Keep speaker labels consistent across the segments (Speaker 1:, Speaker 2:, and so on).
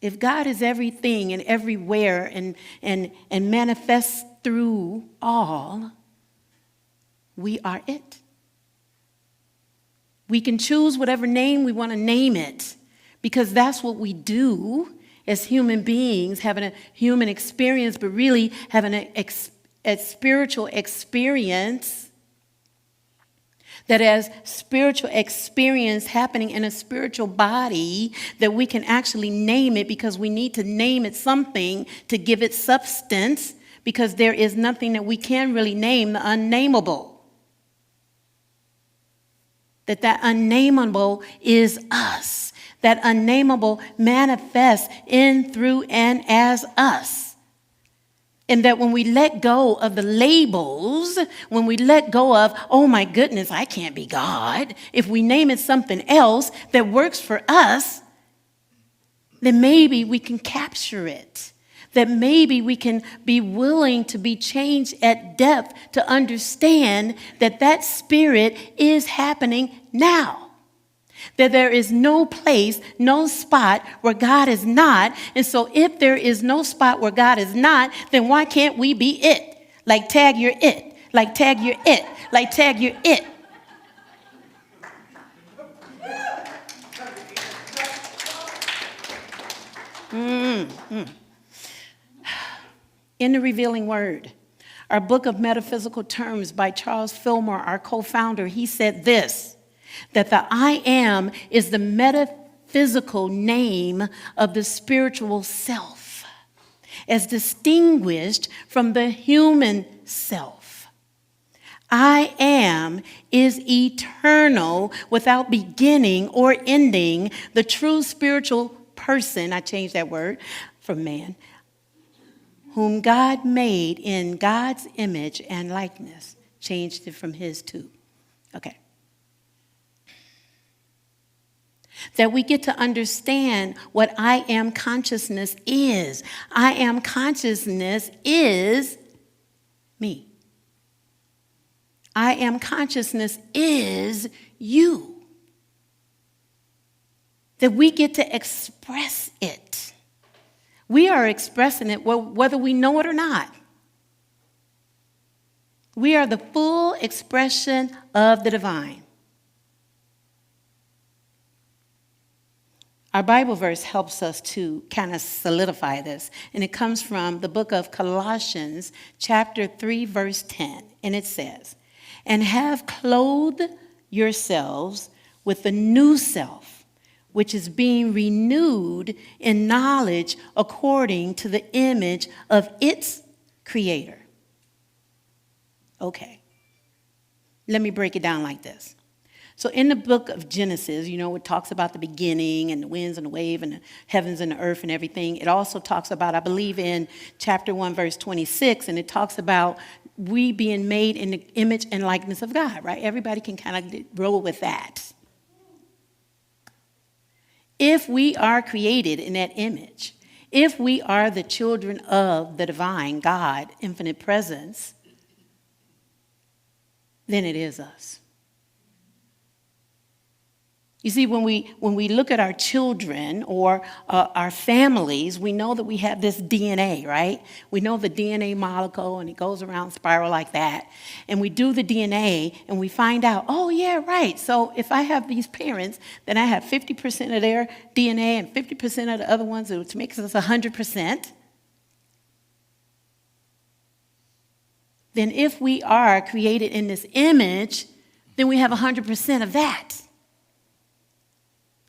Speaker 1: If God is everything and everywhere and manifests through all, we are it. We can choose whatever name we want to name it, because that's what we do as human beings, having a human experience, but really having a spiritual experience. That as spiritual experience happening in a spiritual body, that we can actually name it, because we need to name it something to give it substance, because there is nothing that we can really name the unnameable. That unnameable is us. That unnameable manifests in, through, and as us. And that when we let go of the labels, when we let go of, oh my goodness, I can't be God, if we name it something else that works for us, then maybe we can capture it. That maybe we can be willing to be changed at depth to understand that that spirit is happening now. That there is no place, no spot where God is not. And so if there is no spot where God is not, then why can't we be it? Like tag you're it. Like tag you're it. Like tag you're it. In the Revealing Word, our book of metaphysical terms by Charles Fillmore, our co-founder, he said this, that the I am is the metaphysical name of the spiritual self, as distinguished from the human self. I am is eternal, without beginning or ending. The true spiritual person, I changed that word from man, whom God made in God's image and likeness. Changed it from his too. Okay. That we get to understand what I am consciousness is. I am consciousness is me. I am consciousness is you. That we get to express it. We are expressing it whether we know it or not. We are the full expression of the divine. Our Bible verse helps us to kind of solidify this, and it comes from the book of Colossians, chapter 3, verse 10, and it says, "And have clothed yourselves with the new self, which is being renewed in knowledge according to the image of its creator." Okay, let me break it down like this. So in the book of Genesis, it talks about the beginning and the winds and the wave and the heavens and the earth and everything. It also talks about, I believe in chapter 1, verse 26, and it talks about we being made in the image and likeness of God, right? Everybody can kind of roll with that. If we are created in that image, if we are the children of the divine God, infinite presence, then it is us. You see, when we look at our children or our families, we know that we have this DNA, right? We know the DNA molecule, and it goes around spiral like that. And we do the DNA, and we find out, oh, yeah, right. So if I have these parents, then I have 50% of their DNA and 50% of the other ones, which makes us 100%. Then if we are created in this image, then we have 100% of that.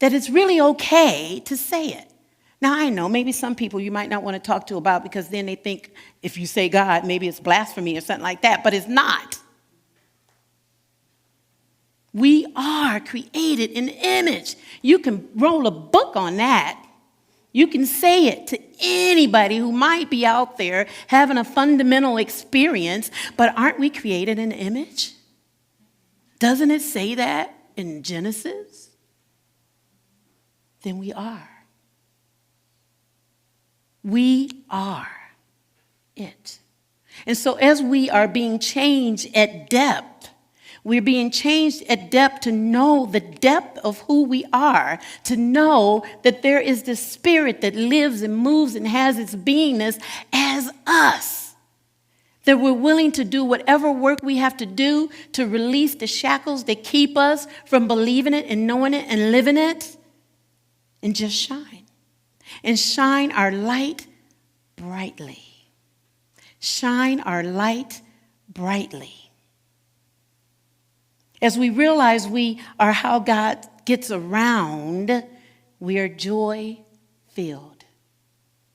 Speaker 1: That it's really okay to say it. Now, I know maybe some people you might not want to talk to about, because then they think if you say God, maybe it's blasphemy or something like that, but it's not. We are created in the image. You can roll a book on that. You can say it to anybody who might be out there having a fundamental experience, but aren't we created in the image? Doesn't it say that in Genesis? Then we are. We are it. And so as we are being changed at depth, We're being changed at depth to know the depth of who we are, to know that there is this spirit that lives and moves and has its beingness as us. That we're willing to do whatever work we have to do to release the shackles that keep us from believing it and knowing it and living it, and just shine. And shine our light brightly. Shine our light brightly. As we realize we are how God gets around, we are joy-filled.